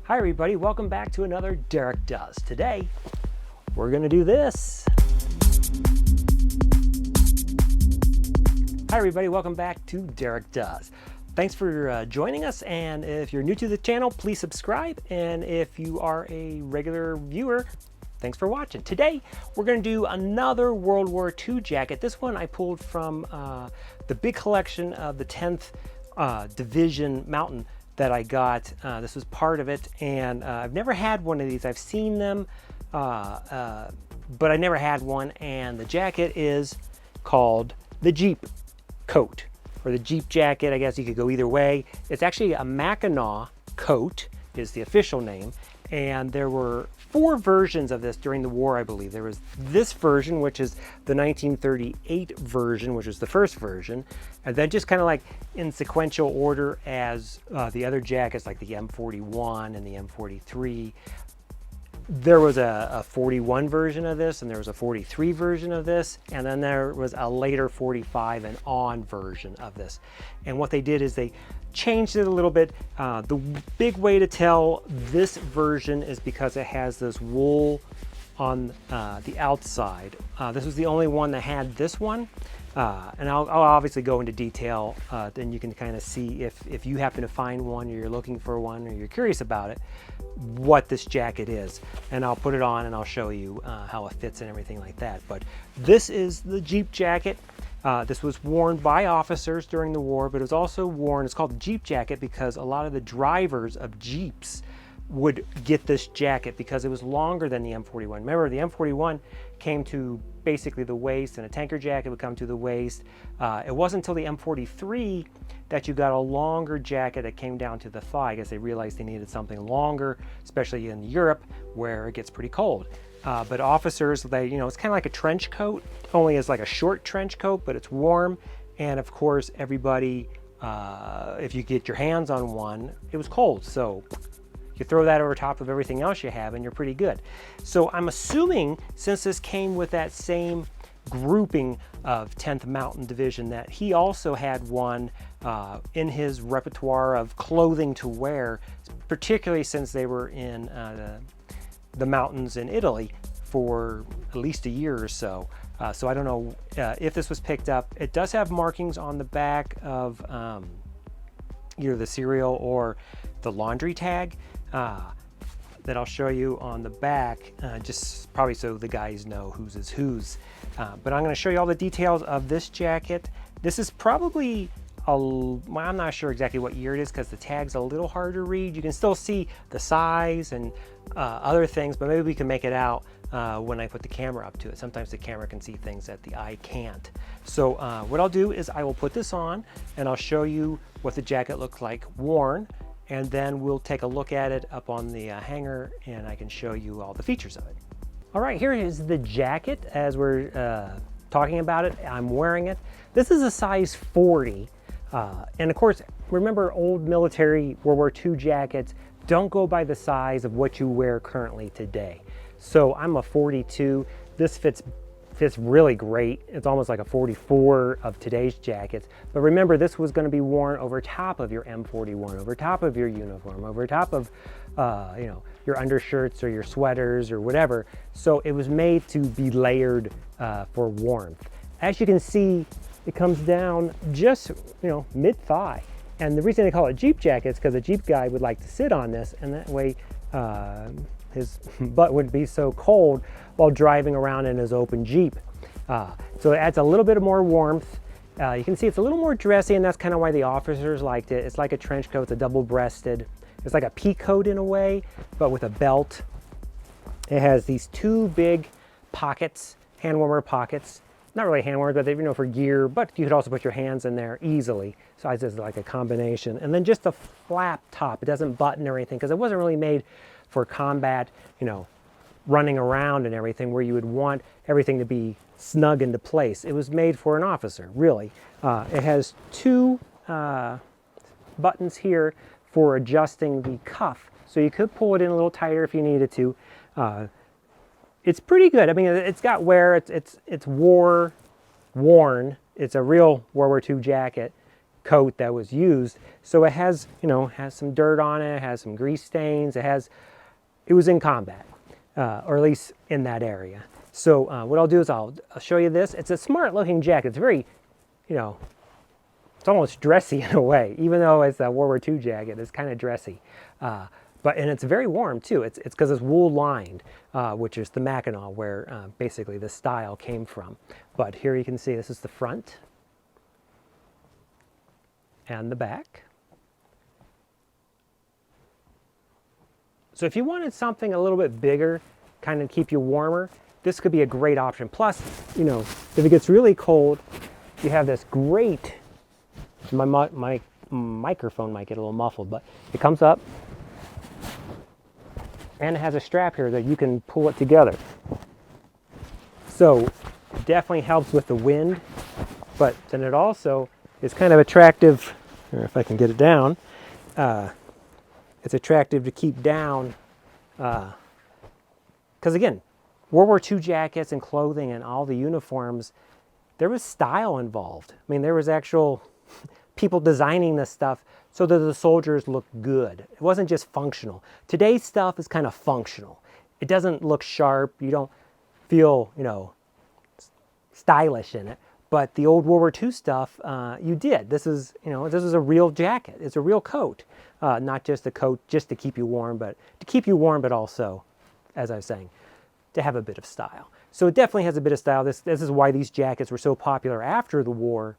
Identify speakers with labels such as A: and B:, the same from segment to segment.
A: Hi everybody, welcome back to another Derek Does. Today, we're gonna do this. Hi everybody, welcome back to Derek Does. Thanks for joining us, and if you're new to the channel, please subscribe, and if you are a regular viewer, thanks for watching. Today, we're gonna do another World War II jacket. This one I pulled from the big collection of the 10th Division Mountain that I got. This was part of it, and I've never had one of these. I've seen them, but I never had one, and the jacket is called the Jeep Coat, or the Jeep jacket. I guess you could go either way. It's actually a Mackinaw Coat is the official name, and there were 4 versions of this during the war, I believe. There was this version, which is the 1938 version, which was the first version, and then just kind of like in sequential order as the other jackets, like the M41 and the M43. There was a 41 version of this, and there was a 43 version of this, and then there was a later 45 and on version of this. And what they did is they changed it a little bit. The big way to tell this version is because it has this wool on the outside. This was the only one that had this one. And I'll obviously go into detail, then you can kind of see if you happen to find one, or you're looking for one, or you're curious about it, what this jacket is. And I'll put it on and I'll show you how it fits and everything like that. But this is the Jeep jacket. This was worn by officers during the war, but it was also worn, it's called the Jeep jacket because a lot of the drivers of Jeeps would get this jacket because it was longer than the M41. Remember, the M41 came to basically the waist, and a tanker jacket would come to the waist. It wasn't until the M43 that you got a longer jacket that came down to the thigh. I guess they realized they needed something longer, especially in Europe where it gets pretty cold. But officers, they, it's kind of like a trench coat, only as like a short trench coat, but it's warm. And of course, everybody, if you get your hands on one, it was cold. So you throw that over top of everything else you have and you're pretty good. So I'm assuming, since this came with that same grouping of 10th Mountain Division, that he also had one in his repertoire of clothing to wear, particularly since they were in the mountains in Italy for at least a year or so. So I don't know if this was picked up. It does have markings on the back of either the serial or the laundry tag that I'll show you on the back, just probably so the guys know whose is whose. But I'm going to show you all the details of this jacket. This is probably well, I'm not sure exactly what year it is because the tag's a little hard to read. You can still see the size and other things, but maybe we can make it out when I put the camera up to it. Sometimes the camera can see things that the eye can't. So what I'll do is I will put this on and I'll show you what the jacket looks like worn, and then we'll take a look at it up on the hanger and I can show you all the features of it. All right, here is the jacket as we're talking about it. I'm wearing it. This is a size 40. And of course, remember, old military World War II jackets don't go by the size of what you wear currently today. So I'm a 42. This fits really great. It's almost like a 44 of today's jackets. But remember, this was going to be worn over top of your M41, over top of your uniform, over top of your undershirts or your sweaters or whatever. So it was made to be layered for warmth. As you can see, it comes down just, mid-thigh. And the reason they call it Jeep jacket is because a Jeep guy would like to sit on this, and that way his butt would be so cold while driving around in his open Jeep. So it adds a little bit of more warmth. You can see it's a little more dressy, and that's kind of why the officers liked it. It's like a trench coat. It's a double-breasted. It's like a pea coat in a way, but with a belt. It has these 2 big pockets, hand warmer pockets. Not really hand warmers, but they, for gear, but you could also put your hands in there easily. So it's just like a combination. And then just a flap top. It doesn't button or anything because it wasn't really made for combat, running around and everything where you would want everything to be snug into place. It was made for an officer, really. It has 2 buttons here for adjusting the cuff. So you could pull it in a little tighter if you needed to. It's pretty good. I mean, it's got wear. It's worn. It's a real World War II jacket. coat that was used. So it has, you know, has some dirt on it, has some grease stains, it was in combat, or at least in that area. So what I'll do is I'll show you this. It's a smart looking jacket. It's very, you know, it's almost dressy in a way, even though it's a World War II jacket. It's kind of dressy, and it's very warm too. It's because it's wool lined, which is the Mackinaw, where basically the style came from. But here you can see this is the front and the back. So if you wanted something a little bit bigger, kind of keep you warmer, this could be a great option. Plus, you know, if it gets really cold, you have this great, my microphone might get a little muffled, but it comes up and it has a strap here that you can pull it together. So it definitely helps with the wind, but then it also is kind of attractive, or if I can get it down, it's attractive to keep down, because again, World War II jackets and clothing and all the uniforms, there was style involved. I mean, there was actual people designing this stuff so that the soldiers looked good. It wasn't just functional. Today's stuff is kind of functional. It doesn't look sharp. You don't feel, you know, stylish in it. But the old World War II stuff, you did. This is, you know, this is a real jacket. It's a real coat, not just a coat just to keep you warm, but also, as I was saying, to have a bit of style. So it definitely has a bit of style. This is why these jackets were so popular after the war.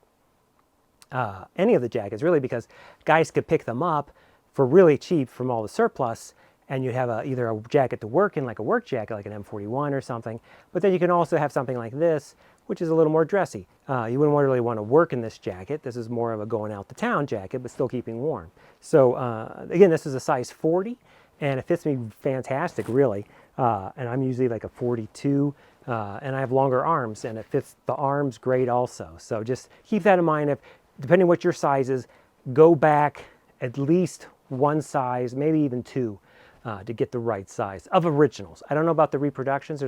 A: Any of the jackets, really, because guys could pick them up for really cheap from all the surplus, and you have either a jacket to work in, like a work jacket, like an M41 or something, but then you can also have something like this, which is a little more dressy. You wouldn't really want to work in this jacket. This is more of a going out to town jacket, but still keeping warm. So again, this is a size 40, and it fits me fantastic, really. And I'm usually like a 42, and I have longer arms, and it fits the arms great also. So just keep that in mind. If, depending what your size is, go back at least one size, maybe even two, to get the right size of originals. I don't know about the reproductions.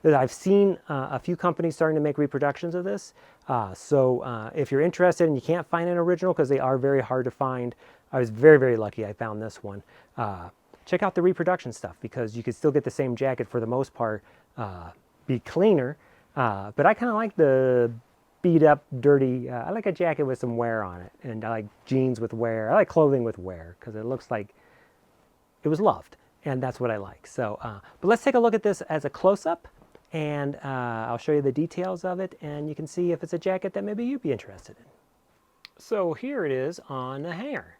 A: I've seen a few companies starting to make reproductions of this. So if you're interested and you can't find an original, because they are very hard to find, I was very, very lucky I found this one. Check out the reproduction stuff, because you could still get the same jacket for the most part, be cleaner. But I kind of like the beat up, dirty, I like a jacket with some wear on it, and I like jeans with wear. I like clothing with wear, because it looks like it was loved, and that's what I like. So, but let's take a look at this as a close-up, and I'll show you the details of it, and you can see if it's a jacket that maybe you'd be interested in. So here it is on the hanger.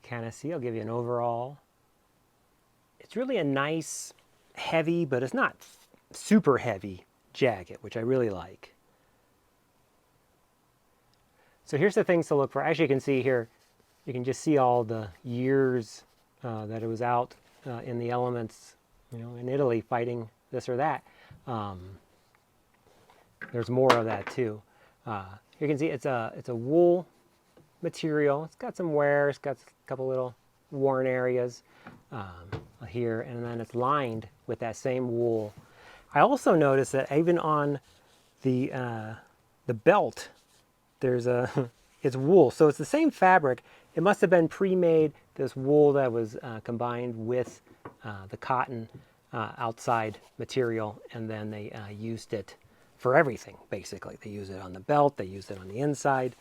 A: Kind of see, I'll give you an overall. It's really a nice, heavy, but it's not super heavy jacket, which I really like. So here's the things to look for. Actually, you can see here, you can just see all the years that it was out in the elements, you know, in Italy fighting this or that. There's more of that too. You can see it's a wool material. It's got some wear. It's got a couple little worn areas here, and then it's lined with that same wool. I also noticed that even on the belt, there's it's wool, so it's the same fabric. It must have been pre-made, this wool that was combined with the cotton outside material, and then they used it for everything, basically. They use it on the belt, they used it on the inside.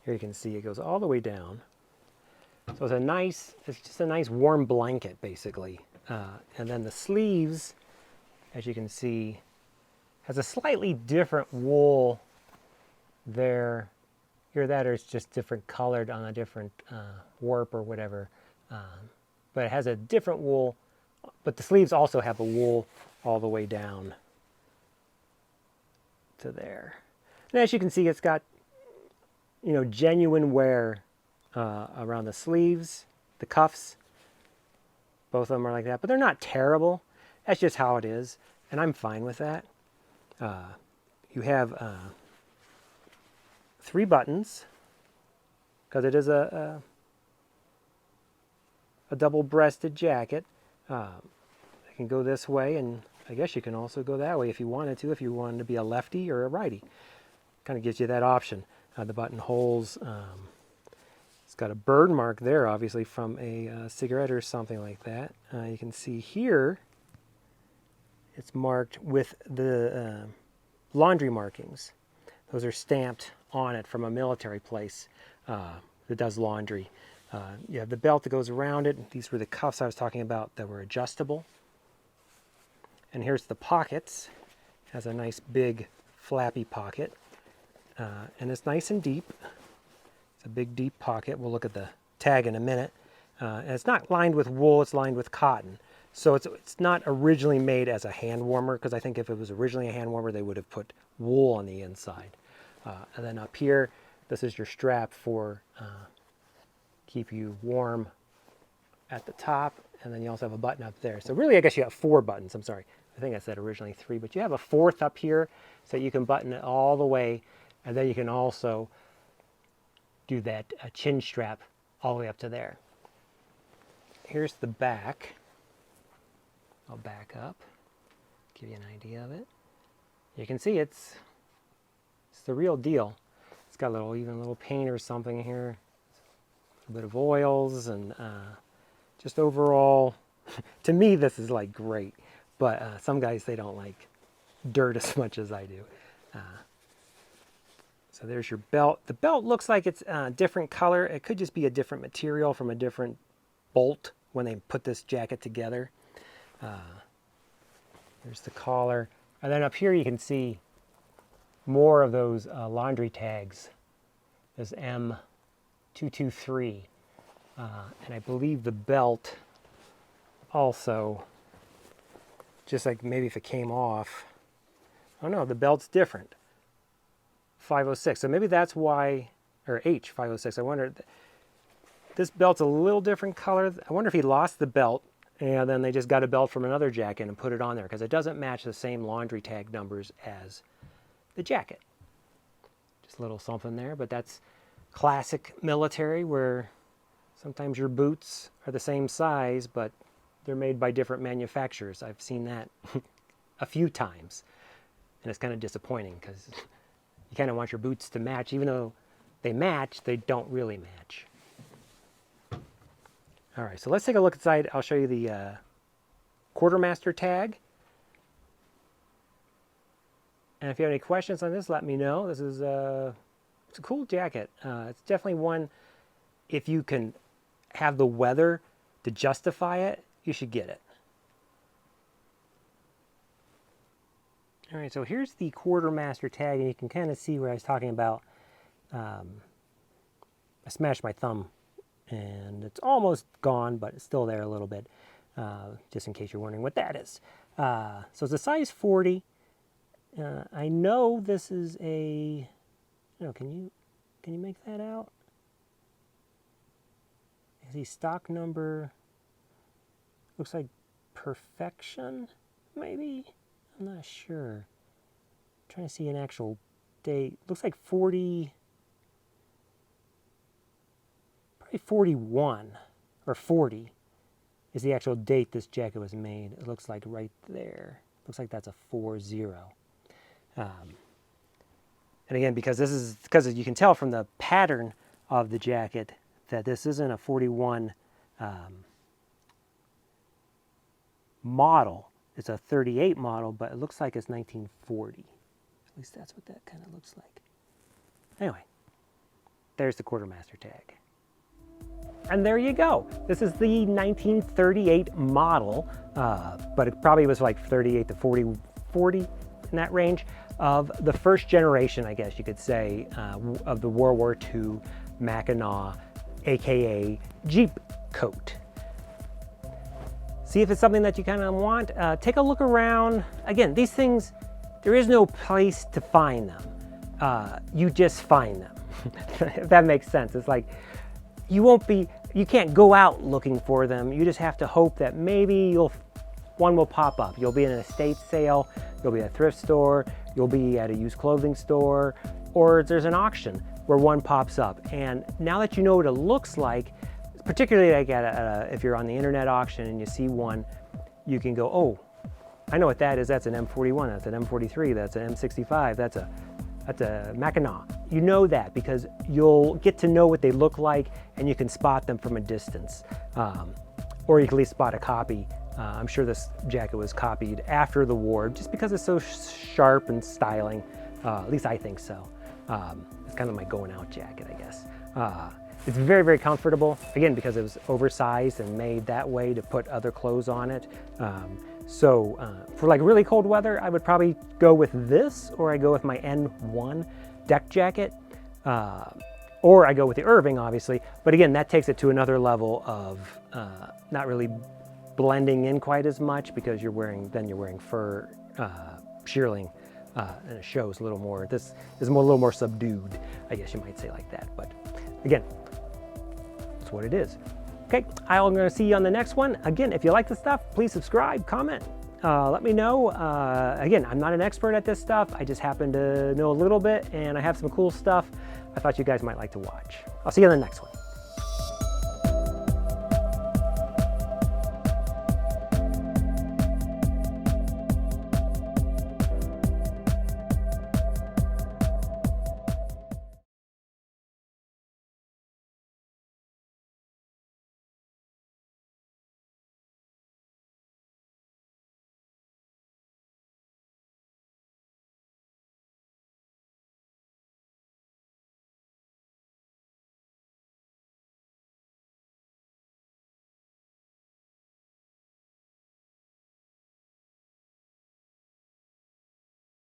A: Here you can see it goes all the way down. So it's just a nice warm blanket, basically. And then the sleeves, as you can see, has a slightly different wool there. Here that is just different colored on a different warp or whatever. But it has a different wool, but the sleeves also have a wool all the way down to there. And as you can see, it's got, you know, genuine wear around the sleeves, the cuffs. Both of them are like that, but they're not terrible. That's just how it is, and I'm fine with that. You have 3 buttons, because it is a double-breasted jacket. It can go this way, and I guess you can also go that way if you wanted to be a lefty or a righty. Kind of gives you that option. The buttonholes, it's got a burn mark there, obviously from a cigarette or something like that. You can see here, it's marked with the laundry markings. Those are stamped on it from a military place that does laundry. You have the belt that goes around it. These were the cuffs I was talking about that were adjustable. And here's the pockets. Has a nice big flappy pocket. And it's nice and deep. It's a big deep pocket. We'll look at the tag in a minute. And it's not lined with wool, it's lined with cotton. So it's not originally made as a hand warmer, because I think if it was originally a hand warmer, they would have put wool on the inside. And then up here, this is your strap for keep you warm at the top. And then you also have a button up there. So really, I guess you have 4 buttons. I'm sorry. I think I said originally 3, but you have a 4th up here so you can button it all the way. And then you can also do that chin strap all the way up to there. Here's the back. I'll back up, give you an idea of it. You can see it's the real deal. It's got even a little paint or something here, a bit of oils, and just overall, to me this is like great. But some guys, they don't like dirt as much as I do. So there's your belt. The belt looks like it's a different color. It could just be a different material from a different bolt when they put this jacket together. There's the collar. And then up here you can see more of those laundry tags. There's M223. And I believe the belt also, just like maybe if it came off, oh no, the belt's different. 506. So maybe that's why, or H506. I wonder, this belt's a little different color. I wonder if he lost the belt and then they just got a belt from another jacket and put it on there, because it doesn't match the same laundry tag numbers as the jacket. Just a little something there, but that's classic military, where sometimes your boots are the same size, but they're made by different manufacturers. I've seen that a few times, and it's kind of disappointing, because you kind of want your boots to match. Even though they match, they don't really match. All right, so let's take a look inside. I'll show you the quartermaster tag. And if you have any questions on this, let me know. This is it's a cool jacket. It's definitely one, if you can have the weather to justify it, you should get it. All right, so here's the quartermaster tag, and you can kind of see where I was talking about. I smashed my thumb, and it's almost gone, but it's still there a little bit, just in case you're wondering what that is. So it's a size 40. I know this is a, can you make that out? Is the stock number, looks like Perfection, maybe? I'm not sure. I'm trying to see an actual date. Looks like 40, probably 41 or 40 is the actual date this jacket was made. It looks like right there. Looks like that's a 40. And again, because you can tell from the pattern of the jacket that this isn't a 41 model. It's a 38 model, but it looks like it's 1940. At least that's what that kind of looks like. Anyway, there's the quartermaster tag. And there you go. This is the 1938 model, but it probably was like 38 to 40 in that range, of the first generation, I guess you could say, of the World War II Mackinaw, aka Jeep coat. See if it's something that you kind of want. Take a look around. Again, these things, there is no place to find them. You just find them, if that makes sense. It's like, you can't go out looking for them. You just have to hope that maybe one will pop up. You'll be in an estate sale, you'll be at a thrift store, you'll be at a used clothing store, or there's an auction where one pops up. And now that you know what it looks like, particularly like if you're on the internet auction and you see one, you can go, oh, I know what that is. That's an M41, that's an M43, that's an M65, that's a That's a Mackinaw. You know that because you'll get to know what they look like and you can spot them from a distance. Or you can at least spot a copy. I'm sure this jacket was copied after the war just because it's so sharp and styling. At least I think so. It's kind of my going out jacket, I guess. It's very, very comfortable, again, because it was oversized and made that way to put other clothes on it. For like really cold weather, I would probably go with this, or I go with my N1 deck jacket, or I go with the Irving, obviously. But again, that takes it to another level of not really blending in quite as much because you're wearing fur shearling, and it shows a little more. This is a little more subdued, I guess you might say like that. But again, that's what it is. Okay, I'm going to see you on the next one. Again, if you like the stuff, please subscribe, comment, let me know. Again, I'm not an expert at this stuff. I just happen to know a little bit, and I have some cool stuff I thought you guys might like to watch. I'll see you on the next one.